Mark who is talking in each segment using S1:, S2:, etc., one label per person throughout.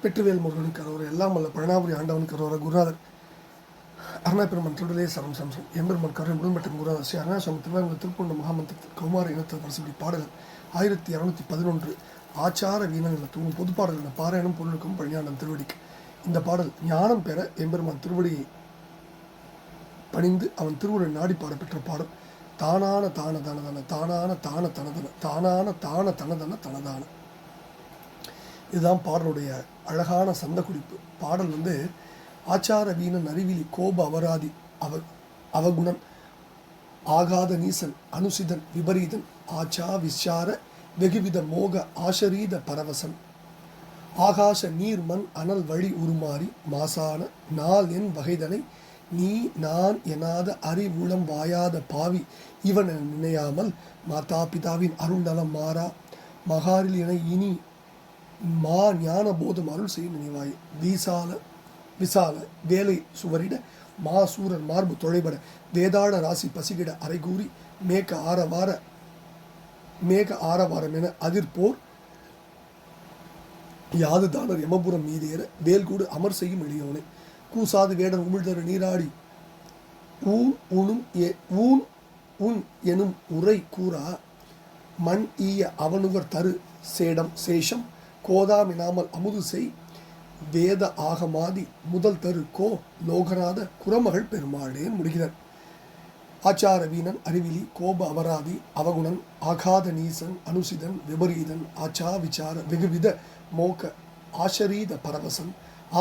S1: வெற்றிவேல் முருகனுக்கு கரோர எல்லாம் வல்ல பழனாபுரி ஆண்டவனுக்கு கரோர குருநாதர் அருணாபெருமன் திருடலே சரம் சம்சம் எம்பெருமன் கரை முருகன் குருநாதர் ஸ்ரீ அருணாசம் திருவாரூர் திருப்பூண்ட மகாமந்திரத்தில் கௌமார இனத்தில் வரசபடி பாடல்கள் 1611 ஆச்சார வீணன் என தூங்கும் பொதுப்பாடல் என பாராயணம் பொருளுக்கும் பழனியாண்டம் திருவடிக்கு. இந்த பாடல் ஞானம் பெற எம்பெருமான் திருவடியை பணிந்து அவன் திருவுரை நாடி பாடப்பெற்ற பாடல். தானான தான தனதன தானான தான தனதன தானான தான தனதன தனதான. இதுதான் பாடலுடைய அழகான சந்த குறிப்பு. பாடல் ஆச்சார வீணன் அறிவிலி கோப அபராதி அவகுணன் ஆகாத நீசன் அனுசிதன் விபரீதன் ஆச்சா விசார வெகுவித மோக ஆஷரீத பரவசன் ஆகாச நீர் மண் அனல் வழி உருமாறி மாசான நாள் என் வகைதனை நீ நான் எனாத அறிவுளம் வாயாத பாவி இவன் என நினையாமல் மாதா பிதாவின் அருள் நலம் மாறா மகாரில் என இனி மா ஞான போதம் அருள் செய்ய நினைவாய். விசால வேலை சுவரிட மாசூரன் மார்பு தொலைபட வேதாள ராசி பசிகிட அரைகூறி மேக ஆரவாரம் என அதிர்போர் யாது தானர் யமபுரம் மீதேற வேல்கூடு அமர் செய்யும் எளியோனை கூசாது வேடன் உமிழ்தரு நீராடி ஊன் எனும் உரை கூறா மண் ஈய அவனுவர் தரு சேடம் சேஷம் கோதாமினாமல் அமுது செய் வேத ஆகமாதி முதல் தரு கோ லோகநாத குரமகள் பெருமாளேன் முடிகிறார். ஆச்சார வீணன் அறிவிலி கோப அபராதி அவகுணன் ஆகாத நீசன் அனுசிதன் விபரீதன் ஆச்சா விசார வெகுவித மோக ஆஷரீத பரவசன்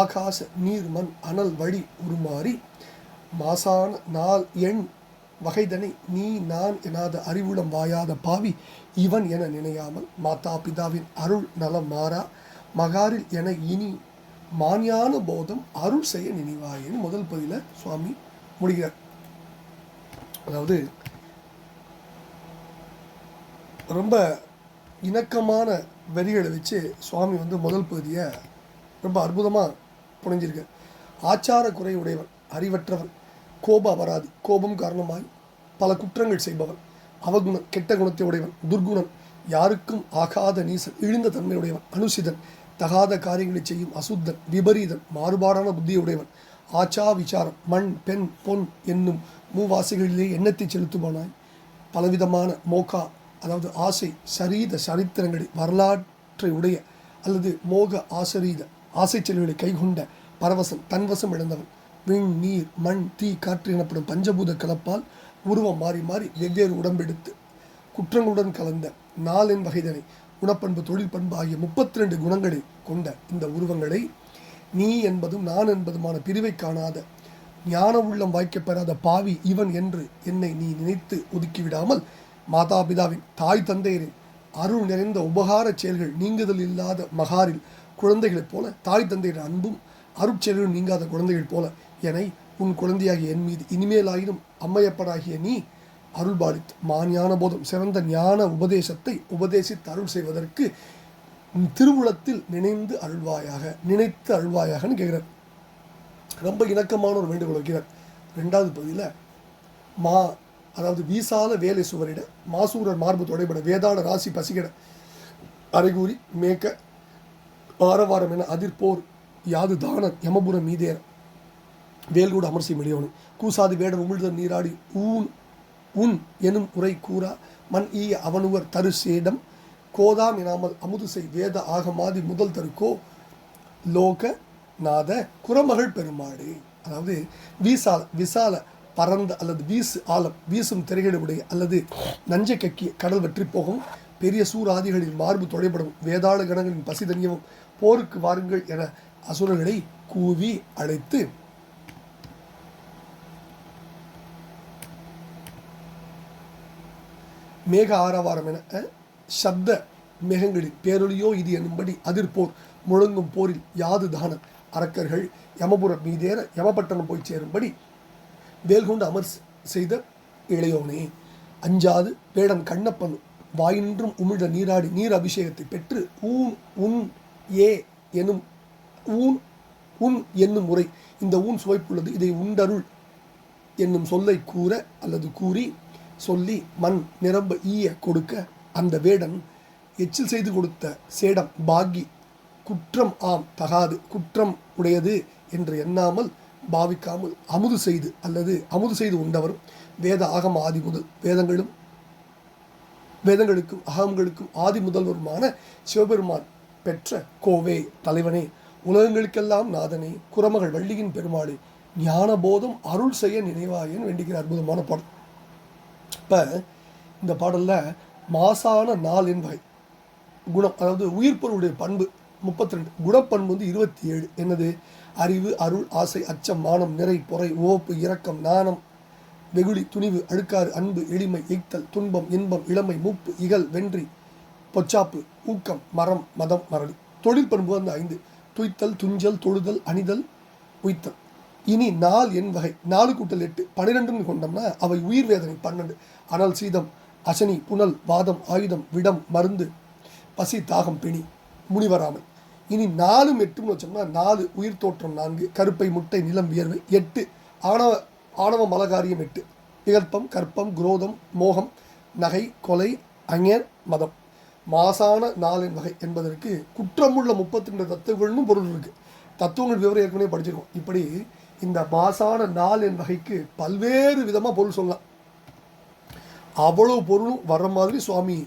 S1: ஆகாச நீர்மண் அனல் வழி உருமாறி மாசான நாள் எண் வகைதனை நீ நான் எனாத அறிவுளம் வாயாத பாவி இவன் என நினையாமல் மாதா பிதாவின் அருள் நலம் மாறா மகாரில் என இனி மாஞான போதம் அருள் செய்ய நினைவாயின்னு முதல் பதில சுவாமி முடிகிறார். அதாவது ரொம்ப இணக்கமான வரிகளை வச்சு சுவாமி முதல் பகுதியை ரொம்ப அற்புதமாக புனைஞ்சிருக்க. ஆச்சார குறை உடையவன் அறிவற்றவன் கோப அபராதி கோபம் காரணமாய் பல குற்றங்கள் செய்பவன் அவகுணன் கெட்ட குணத்தை உடையவன் துர்குணன் யாருக்கும் ஆகாத நீசன் இழிந்த தன்மையுடையவன் அனுசிதன் தகாத காரியங்களை செய்யும் அசுத்தன் விபரீதன் மாறுபாடான புத்தியுடையவன் ஆச்சா விசாரம் மண் பெண் பொன் என்னும் மூவாசைகளிலே எண்ணத்தை செலுத்துவானாய் பலவிதமான மோகா அதாவது ஆசை சரீத சரித்திரங்களை வரலாற்றை உடைய அல்லது மோக ஆசரீத ஆசை செல்களை கைகொண்ட பரவசன் தன்வசம் இழந்தவன் விண் நீர் மண் தீ காற்று எனப்படும் பஞ்சபூத கலப்பால் உருவம் மாறி மாறி வெவ்வேறு உடம்பெடுத்து குற்றங்களுடன் கலந்த நாளின் வகைதனை குணப்பண்பு தொழில் பண்பு ஆகிய 32 குணங்களை கொண்ட இந்த உருவங்களை நீ என்பதும் நான் என்பதுமான பிரிவை காணாத ஞான உள்ளம் வாய்க்கப்பெறாத பாவி இவன் என்று என்னை நீ நினைத்து ஒதுக்கிவிடாமல் மாதாபிதாவின் தாய் தந்தையரின் அருள் நிறைந்த உபகார செயல்கள் நீங்குதல் இல்லாத மகாரில் குழந்தைகளைப் போல தாய் தந்தையரின் அன்பும் அருட்செயல்களும் நீங்காத குழந்தைகள் போல என்னை உன் குழந்தையாகிய என் மீது இனிமேலாயினும் அம்மையப்படாகிய நீ அருள்பாலித்து மாஞான போதும் சிறந்த ஞான உபதேசத்தை உபதேசித்து அருள் செய்வதற்கு திருவுளத்தில் நினைத்து அருள்வாயாகன்னு கேட்கிறார். ரொம்ப இணக்கமான ஒரு வேண்டுகோள் வைக்கிறார். 2வது பகுதியில் அதாவது வீசால வேலை சுவரிட மாசூரர் மார்பு தொடைபட வேதாள ராசி பசிகிட அரைகூறி மேக்க ஆரவாரம் என அதிர்போர் யாது தானர் யமபுரம் மீதேற வேல்கூடு அமர்சி மெளியோனும் கூசாது வேடன் உமிழ்தர் நீராடி உன் எனும் உரை கூறா மண் ஈய அவனுவர் தரு சேடம் கோதாம் எனாமல் அமுது செய் வேத ஆகமாதி முதல் தரு கோ லோக நாத குரமகள் பெருமாடு. அதாவது விசால பரந்த அல்லது வீசும் திரைகளுடைய அல்லது நஞ்சை கக்கிய கடல் வெற்றி போகும் பெரிய சூராதிகளின் மார்பு தொலைப்படும் வேதாள கணங்களின் பசிதனியவும் போருக்கு வாருங்கள் என அசுரர்களை கூவி அழைத்து மேக ஆரவாரம் என சப்த மேகங்களின் பேரொலியோ இது என்னும்படி அதிர்போர் முழங்கும் போரில் யாது தான அரக்கர்கள் யமபுரம் மீதேற யமபட்டணம் போய் சேரும்படி வேல்கொண்டு அமர் செய்த இளையோனே அஞ்சாது வேடன் கண்ணப்பன் வாயின்றும் உமிழ்ந்த நீராடி நீர் அபிஷேகத்தை பெற்று உன் என்னும் முறை இந்த சுவைப்புள்ளது இதை உண்டருள் என்னும் சொல்லை கூற அல்லது கூறி சொல்லி மண் நிரம்ப ஈய கொடுக்க அந்த வேடன் எச்சில் செய்து கொடுத்த சேடம் பாக்கி குற்றம் ஆம் தகாது குற்றம் உடையது என்று எண்ணாமல் பாவிக்காமல் அமுது செய்து அல்லது அமுது செய்து உண்டவரும் வேத ஆகம ஆதி முதல் வேதங்களுக்கும் அகங்களுக்கும் ஆதி முதல்வருமான சிவபெருமான் பெற்ற கோவே தலைவனே, உலகங்களுக்கெல்லாம் நாதனே, குரமகள் வள்ளியின் பெருமாளே, ஞானபோதம் அருள் செய்ய நினைவாயன் வேண்டிக்கிற அற்புதமான பாடல். இப்போ இந்த பாடலில் மாசான நாள் என்பவை குணம், அதாவது உயிர்ப்பொருளுடைய பண்பு 32, குணப்பண்பு 27. என்னது? அறிவு, அருள், ஆசை, அச்சம், மானம், நிறை, பொறை, உவப்பு, இரக்கம், நாணம், வெகுளி, துணிவு, அழுக்காறு, அன்பு, எளிமை, எய்த்தல், துன்பம், இன்பம், இளமை, மூப்பு, இகல், வென்றி, பொச்சாப்பு, ஊக்கம், மரம், மதம், மரளி. தொழில் பண்பு 5, துய்த்தல், துஞ்சல், தொழுதல், அணிதல், உய்த்தல். இனி நாள் என் வகை 4 கூட்டல் 8 12 கொண்டோம்னா அவை உயிர் வேதனை 12. அனல், சீதம், அசனி, புனல், வாதம், ஆயுதம், விடம், மருந்து, பசி, தாகம், பிணி, முனிவராமை. இனி 4 8 வச்சோம்னா 4 உயிர் தோற்றம் 4, கருப்பை, முட்டை, நிலம், வியர்வை 8, ஆணவ மலகாரியம் 8, விகல்பம், கற்பம், குரோதம், மோகம், நகை, கொலை, அஞர், மதம். மாசான நாளின் வகை என்பதற்கு குற்றமுள்ள 32 தத்துவங்கள்னு பொருள் இருக்குது. தத்துவங்கள் விவரம் ஏற்கனவே படிச்சிருக்கோம். இப்படி இந்த மாசான நாளின் வகைக்கு பல்வேறு விதமாக பொருள் சொல்லலாம். அவ்வளோ பொருளும் வர்ற மாதிரி சுவாமி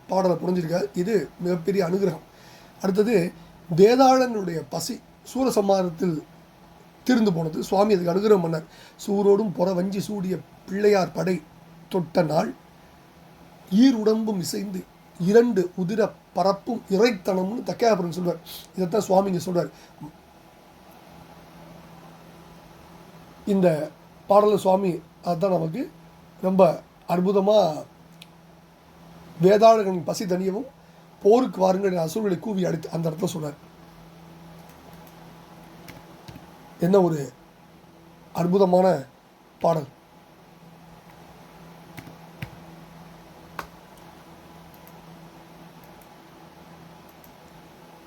S1: பாடலை புரிஞ்சிருக்கார். இது மிகப்பெரிய அனுகிரகம். அடுத்தது வேதாளனுடைய பசி சூரசம்மாரத்தில் திருந்து போனது. சுவாமி அதுக்கு அனுகிரகம் பண்ணார். சூரோடும் புற வஞ்சி சூடிய பிள்ளையார் படை தொட்ட நாள் ஈர் உடம்பும் இசைந்து 2 உதிர பரப்பும் இறைத்தனம்னு தக்கையாபுரன் சொல்வார். இதைத்தான் சுவாமி இங்கே சொல்கிறார். இந்த பாடலில் சுவாமி அதுதான் நமக்கு ரொம்ப அற்புதமாக வேதாளர்களின் பசி தனியவும் போருக்கு வாருங்கள் அசுரர்களை கூவி அடித்து அந்த இடத்துல சொல்கிறார். என்ன ஒரு அற்புதமான பாடல்.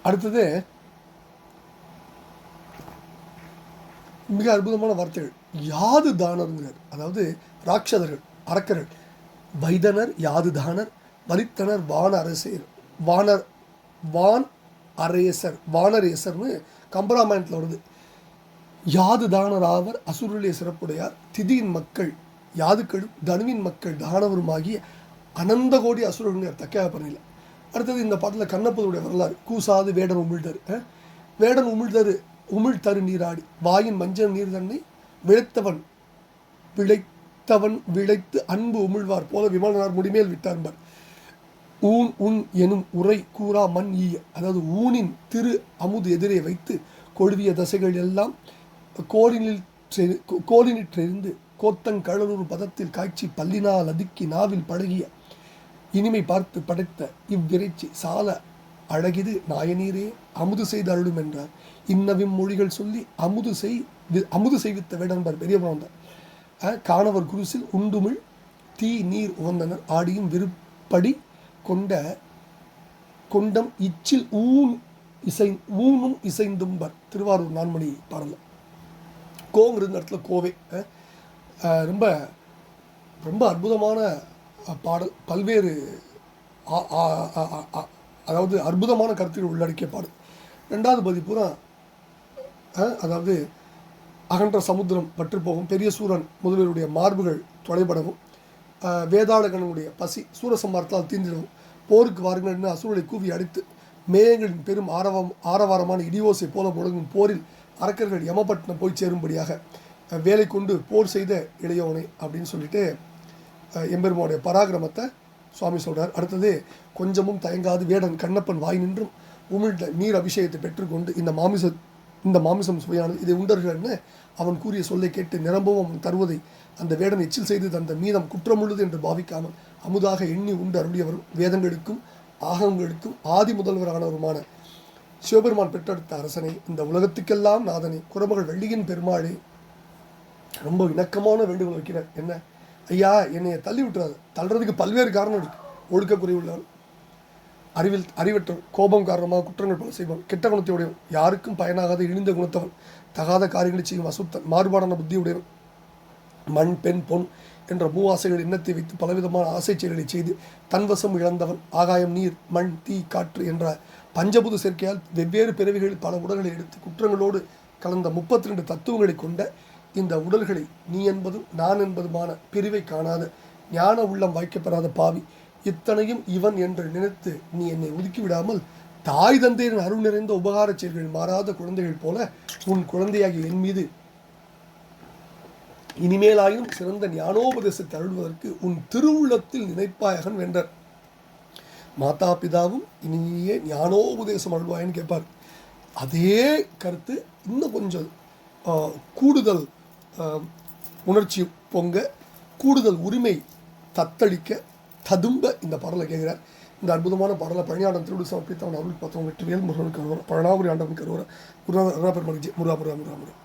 S1: அடுத்தது மிக அற்புதமான வார்த்தைகள். யாது தானருங்கிறார். அதாவது ராட்சதர்கள், அரக்கர்கள், வைதனர், யாது தானர், வலித்தனர், வானரேசர்னு கம்பராமாயணத்தில் வருது. யாது தானராவர் அசுரலே சிறப்புடையார், திதியின் மக்கள் யாதுக்களும் தனுவின் மக்கள் தானவருமாகிய அனந்த கோடி அசுரர்கள் தக்கையாபரணியில். அடுத்தது இந்த பாட்டில் கண்ணப்பதுடைய வரலாறு. கூசாது வேடன் உமிழ்தரு, வேடன் உமிழ்தரு நீராடி வாயின் மஞ்சள் நீர் தன்னை விளைத்து அன்பு உமிழ்வார் போல விமானார் முடிமேல் விட்டார்பார். ஊன் உன் எனும் உரை கூறா மண் ஈய, அதாவது ஊனின் திரு அமுது எதிரே வைத்து கொழுவிய தசைகள் எல்லாம் கோலினிற்றிருந்து கோத்தங்கழலூர் பதத்தில் காய்ச்சி பல்லினால் அதுக்கி நாவில் பழகிய இனிமை பார்த்து படைத்த இவ்விரைச்சி சால அழகிது நாயனீரே அமுது செய்து அருளும் என்றார். இன்னவின் மொழிகள் சொல்லி அமுது செய்வித்த வேடன்பர் பெரிய பிராந்தர். காணவர் குருசில் உண்டுமிழ் தீ நீர் உவந்தனர் ஆடியும் விருப்படி கொண்டம் இச்சில் ஊனும் இசைந்தும்பர். திருவாரூர் நான்மணி பாடல கோங்கிறது இடத்துல கோவை. ரொம்ப ரொம்ப அற்புதமான பாடல். பல்வேறு அதாவது அற்புதமான கருத்துக்கள் உள்ளடக்கிய பாடல். 2வது பதிப்புறா அதாவது அகன்ற சமுத்திரம் பற்று போகும், பெரிய சூரன் முதல்வருடைய மார்புகள் தொலைபடவும், வேதாளகனுடைய பசி சூரசம்மாரத்தால் தீந்திடவும், போருக்கு வாருங்கள் அசுரனை கூவி அடித்து மேயங்களின் பெரும் ஆரவாரமான இடியோசை போல முழங்கும் போரில் அரக்கர்கள் யமபட்டினம் போய் சேரும்படியாக வேலை கொண்டு போர் செய்த இளையோனை அப்படின்னு சொல்லிட்டு எம்பெருமானுடைய பராக்கிரமத்தை சுவாமி சொல்கிறார். அடுத்தது கொஞ்சமும் தயங்காது வேடன் கண்ணப்பன் வாய் நின்றும் உமிழ்ந்த நீர் அபிஷேகத்தை பெற்றுக்கொண்டு இந்த மாமிசம் சுவையானது இதை உண்டர்கள்னு அவன் கூறிய சொல்லை கேட்டு நிரம்பவும் அவன் தருவதை அந்த வேடன் எச்சில் செய்து தந்த மீதம் குற்றமுள்ளது என்று பாவிக்காமல் அமுதாக எண்ணி உண்டு அருளியவரும் வேதங்களுக்கும் ஆகங்களுக்கும் ஆதி முதல்வரானவருமான சிவபெருமான் பெற்றெடுத்த அரசனை, இந்த உலகத்துக்கெல்லாம் நாதனை, குரமகள் வள்ளியின் பெருமாளே, ரொம்ப இணக்கமான வேண்டுகோள் வைக்கிறார். என்ன ஐயா, என்னைய தள்ளி விட்டுறாது. தள்ளுறதுக்கு பல்வேறு காரணம் இருக்குது. ஒழுக்க குறைவுள்ளவர், அறிவற்றவன், கோபம் காரணமாக குற்றங்கள் பல செய்வான், கெட்ட குணத்தை உடையவன், யாருக்கும் பயனாகாத இழிந்த குணத்தவன், தகாத காரியங்களை செய்யும் அசுத்தன், மாறுபாடான புத்தியுடையவன், மண் பெண் பொன் என்ற மூவாசைகள் எண்ணத்தை வைத்து பலவிதமான ஆசை செயல்களை செய்து தன்வசம் இழந்தவன், ஆகாயம் நீர் மண் தீ காற்று என்ற பஞ்சபூத சேர்க்கையால் வெவ்வேறு பிறவிகளில் பல உடல்களை எடுத்து குற்றங்களோடு கலந்த 32 தத்துவங்களை கொண்ட இந்த உடல்களை நீ என்பதும் நான் என்பதுமான பிரிவை காணாத ஞான உள்ளம் வைக்கப்பெறாத பாவி, இத்தனையும் இவன் என்று நினைத்து நீ என்னை ஒதுக்கிவிடாமல் தாய் தந்தையரின் அருள் நிறைந்த உபகார செயல்கள் மாறாத குழந்தைகள் போல உன் குழந்தையாகிய என் மீது இனிமேலாயும் சிறந்த ஞானோபதேசத்தை அருள்வதற்கு உன் திருவுள்ளத்தில் நினைப்பாயகன் வென்றார். மாதா பிதாவும் இனியே ஞானோபதேசம் அருள்வாயன்னு கேட்பார். அதே கருத்து இன்னும் கொஞ்சம் கூடுதல் உணர்ச்சி பொங்க, கூடுதல் உரிமை தத்தளிக்க ததும்ப இந்த பாடலை கேட்கிறார். இந்த அற்புதமான பாடலை பழனியாண்டம் திருவிழு சமர்ப்பித்த அவன் அருள் பார்த்தவங்க வெற்றிவேல் முருகனுக்கு அருவர பழனாபுரி ஆண்டவனுக்கு அருவர முருகா பெருமாள் முருகா முருகா முருகா முருகா.